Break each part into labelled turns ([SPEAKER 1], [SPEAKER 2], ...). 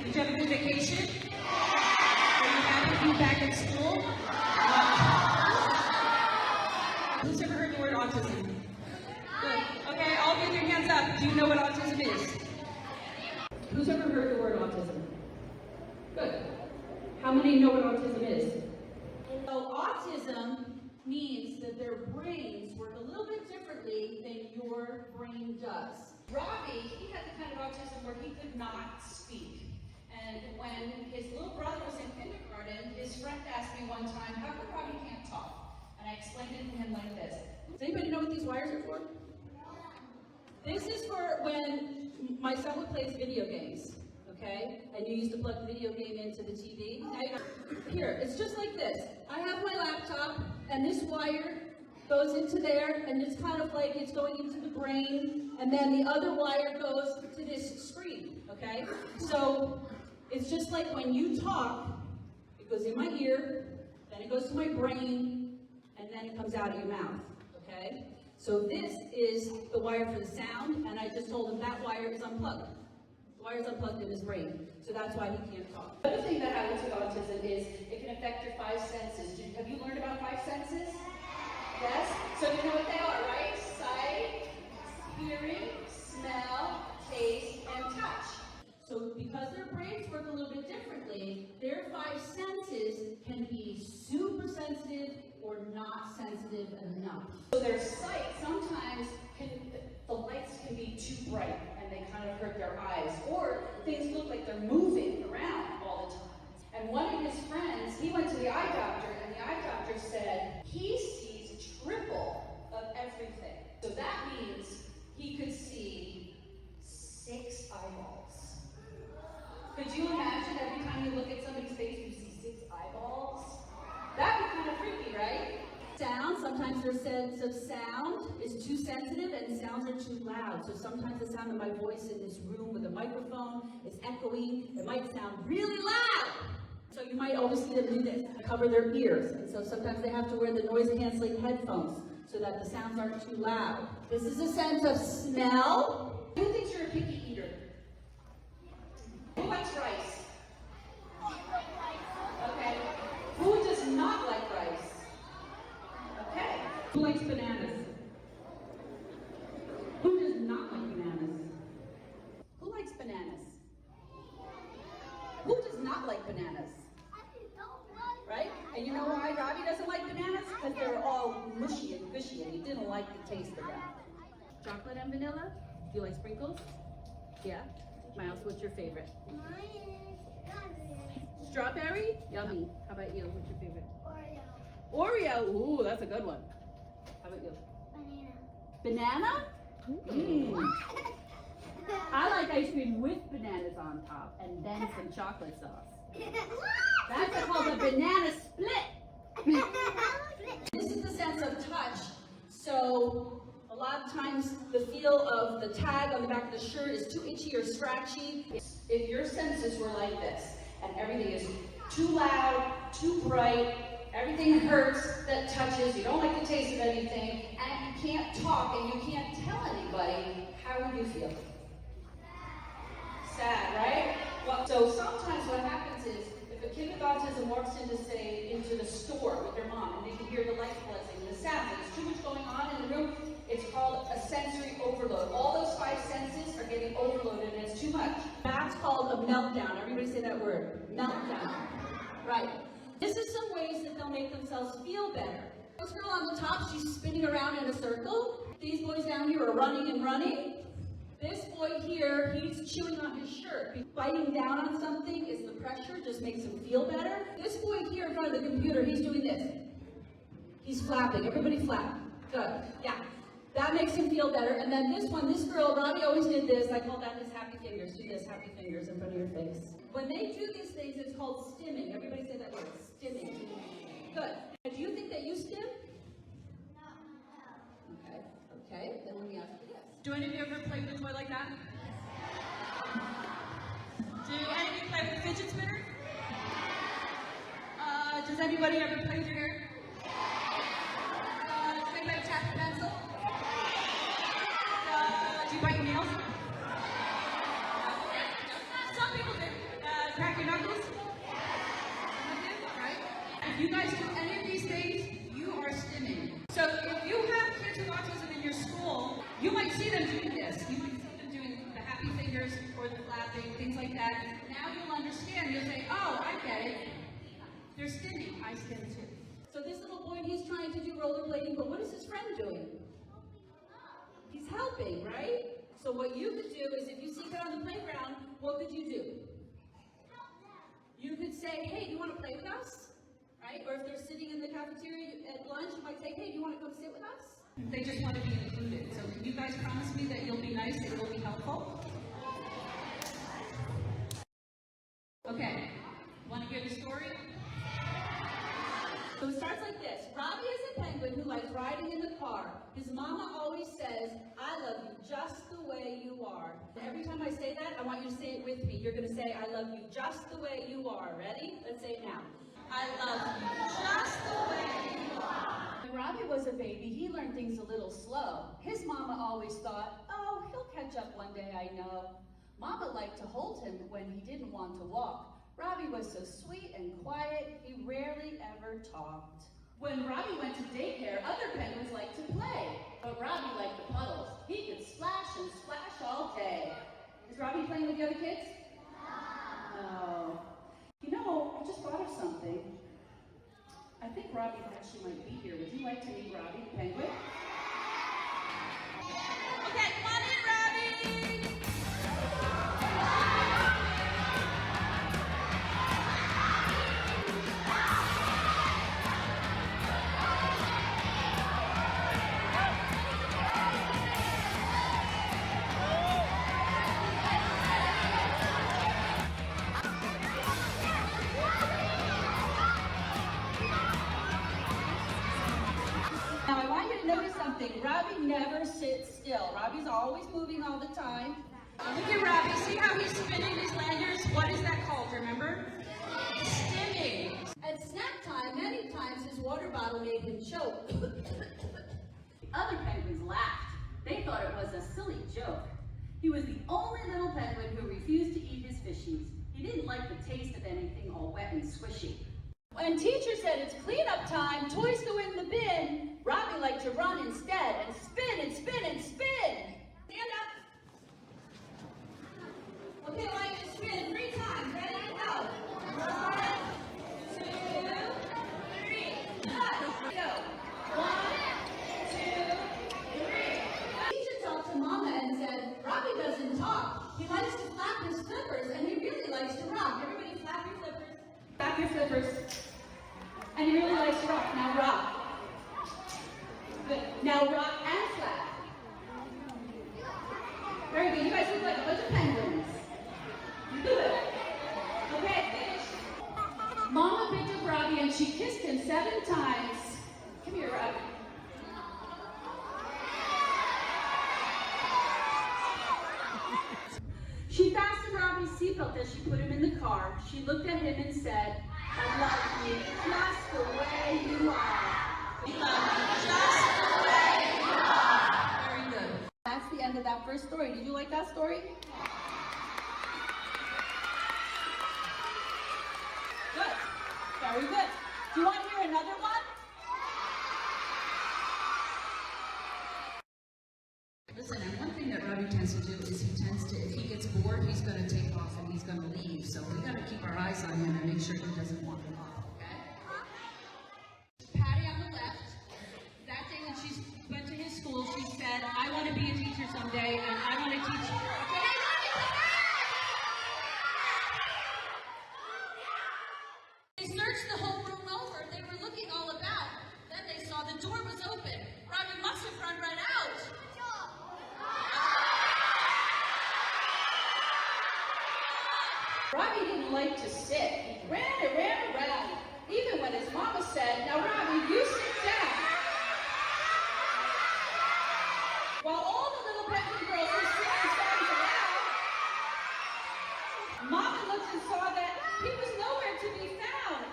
[SPEAKER 1] Did you have a good vacation? Are you happy to be back at school? Who's ever heard the word autism? Good. Okay, all get your hands up. Do you know what autism is? Who's ever heard the word autism? Good. How many know what autism is? So autism means that their brains work a little bit differently than your brain does. Robbie, he had the kind of autism where he could not speak. And when his little brother was in kindergarten, his friend asked me one time, how come Robbie can't talk? And I explained it to him like this. Does anybody know what these wires are for? This is for when my son would play video games, okay? And you used to plug the video game into the TV. Here, it's just like this. I have my laptop, and this wire goes into there, and it's kind of like it's going into the brain, and then the other wire goes to this screen, okay? So it's just like when you talk, it goes in my ear, then it goes to my brain, and then it comes out of your mouth, okay? So this is the wire for the sound, and I just told him that wire is unplugged. The wire is unplugged in his brain, so that's why he can't talk. The other thing that happens with autism is it can affect your five senses. Have you learned about five senses? Yes? So you know what they are, right? Sight, hearing, smell, taste, and touch. So because their brains work a little bit differently, their five senses can be super sensitive or not sensitive enough. So their sight sometimes the lights can be too bright and they kind of hurt their eyes, or things look like they're moving around all the time. And one of his friends, he went to the eye doctor, and the eye doctor said he sees triple of everything. So that means he could see 6 eyeballs. Could you imagine every time you look at somebody's face, you see 6 eyeballs? That'd be kind of freaky, right? Sound, sometimes their sense of sound is too sensitive and sounds are too loud. So sometimes the sound of my voice in this room with a microphone is echoing. It might sound really loud. So you might always see them do this, cover their ears. And so sometimes they have to wear the noise-canceling headphones so that the sounds aren't too loud. This is a sense of smell. Who thinks you're a picky eater? Who likes rice? Okay. Who does not like rice? Okay. Who likes bananas? Who does not like bananas? Who likes bananas? Who does not like bananas? Right? And you know why Robbie doesn't like bananas? Because they're all mushy and gushy and he didn't like the taste of them. Chocolate and vanilla? Do you like sprinkles? Yeah? Miles, what's your favorite? Strawberry? Yummy. How about you? What's your favorite? Oreo. Ooh, that's a good one. How about you? Banana. Banana? I like ice cream with bananas on top and then some chocolate sauce. That's called a banana split. This is the sense of touch. So a lot of times the feel of the tag on the back of the shirt is too itchy or scratchy. If your senses were like this and everything is too loud, too bright, everything hurts that touches, you don't like the taste of anything, and you can't talk and you can't tell anybody, how would you feel? Sad, right? Well, so sometimes what happens is, if a kid with autism walks into the store with their mom, and they can hear the lights buzzing, the sound, there's too much going on in the room, it's called a sensory overload. All those 5 senses are getting overloaded and it's too much. That's called a meltdown. Everybody say that word, meltdown. Right. This is some ways that they'll make themselves feel better. This girl on the top, she's spinning around in a circle. These boys down here are running and running. This boy here, he's chewing on his shirt. Biting down on something is the pressure, just makes him feel better. This boy here in front of the computer, he's doing this. He's flapping. Everybody flap. Good. Yeah. That makes him feel better. And then this one, this girl, Robbie always did this. I call that his happy fingers. Do this, happy fingers in front of your face. When they do these things, it's called stimming. Everybody say that word, stimming. Good. And do you think that you stim? No. Okay. Okay. Then let me ask you this. Do any of you ever play with a toy like that? Do any of you play with a fidget spinner? Does anybody ever play with your hair? Does anybody tap a pencil? Do you bite your nails? Some people do. if you guys do any of these things, you are stimming. So if you have kids with autism in your school, you might see them doing this. You might see them doing the happy fingers or the clapping, things like that. Now you'll understand. You'll say, oh, I get it. They're stimming. I stim too. So this little boy, he's trying to do rollerblading, but what is his friend doing? He's helping, right? So what you could do is, if you see that on the playground, what could you do? You could say, hey, do you want to play with us? Right? Or if they're sitting in the cafeteria at lunch, you might say, hey, do you want to come sit with us? They just want to be included. So can you guys promise me that you'll be nice and you'll be helpful? Okay. Want to hear the story? So it starts like this. Robbie is a penguin who likes riding in the car. His mama always says, I love you just the way you are. Every time I say that, I want you to say it with me. You're going to say, I love you just the way you are. Ready? Let's say it now. I love you just the way you are. When Robbie was a baby, he learned things a little slow. His mama always thought, oh, he'll catch up one day, I know. Mama liked to hold him when he didn't want to walk. Robbie was so sweet and quiet, he rarely ever talked. When Robbie went to daycare, other penguins liked to play. But Robbie liked the puddles. He could splash and splash all day. Is Robbie playing with the other kids? No. You know, I just thought of something. I think Robbie actually might be here. Would you like to meet Robbie the Penguin? Okay, come on in, Robbie! Now, I want you to notice something. Robbie never sits still. Robbie's always moving all the time. Look at Robbie. See how he's spinning his lanyards? What is that called, remember? Stimming. At snack time, many times his water bottle made him choke. Other penguins laughed. They thought it was a silly joke. He was the only little penguin who refused to eat his fishies. He didn't like the taste of anything all wet and squishy. When teacher said it's cleanup time, toys go in the bin, Robbie liked to run instead and spin and spin and spin. Stand up. Okay, I want you to spin 3 times. Ready? Go. 1, 2, 3. Go. 1, 2, 3. Teacher talked to Mama and said, Robbie doesn't talk. He likes to flap his flippers and he really likes to rock. Everybody flap your flippers. Flap your flippers. And he really likes to rock. Now rock. Good. Now rock and flap. Very good. You guys look like a bunch of penguins. Good. Okay, finish. Mama picked up Robbie and she kissed him 7 times. Come here, Robbie. She fastened Robbie's seatbelt as she put him in the car. She looked at him and said, I love you just the way you are. We love you just the way you are. Very good. That's the end of that first story. Did you like that story? Good. Very good. Do you want to hear another one? Listen, and one thing that Robbie tends to do is if he gets bored, he's going to take off and he's going to leave. So we got to keep our eyes on him and make sure he doesn't walk off, okay? Patty on the left, that day when she went to his school, she said, I want to be a teacher someday and I want to teach you. They searched the whole room over. They were looking all about. Then they saw the door was open. Robbie must have run right out. Robbie didn't like to sit. He ran and ran around. Even when his mama said, now Robbie, you sit down. While all the little penguin girls were sitting starting to laugh, Mama looked and saw that he was nowhere to be found.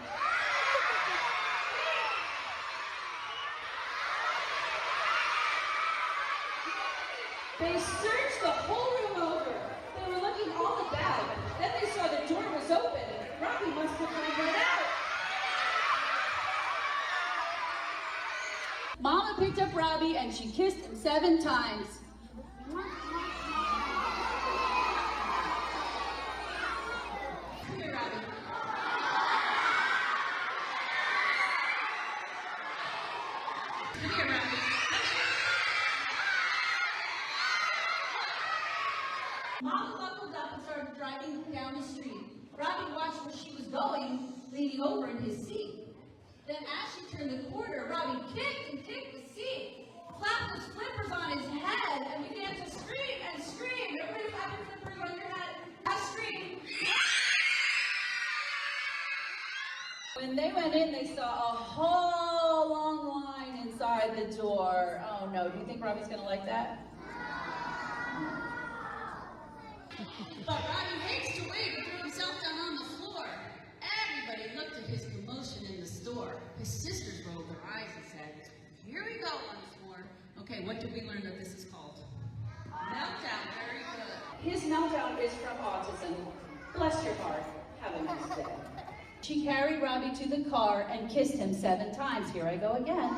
[SPEAKER 1] They searched the whole room over. They were looking all about. Then they saw the door was open. Robbie must have run right out.
[SPEAKER 2] Mom picked up Robbie and she kissed him 7 times.
[SPEAKER 1] Come here, Robbie. Come here, Robbie.
[SPEAKER 3] Mama buckled up and started driving down the street. Robbie watched where she was going, leaning over in his seat. Then as she turned the corner, Robbie kicked and kicked the seat, clapped his flippers on his head, and began to scream and scream. Everybody clap your flippers on your head. I screamed.
[SPEAKER 2] When they went in, they saw a whole long line inside the door. Oh no, do you think Robbie's gonna like that?
[SPEAKER 3] But Robbie hastily threw himself down on the floor. Everybody looked at his commotion in the store. His sisters rolled their eyes and said, "Here we go once more." Okay, what did we learn that this is called? Meltdown. Very good.
[SPEAKER 2] His meltdown is from autism. Bless your heart, have a nice day. She carried Robbie to the car and kissed him 7 times. Here I go again.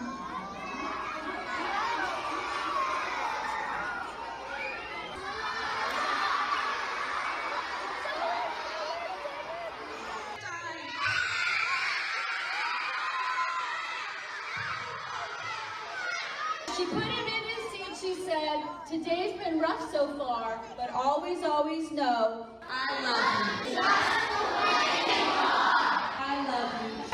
[SPEAKER 2] She put him in his seat. She said, "Today's been rough so far, but always, always know
[SPEAKER 3] I love you.
[SPEAKER 2] I love you."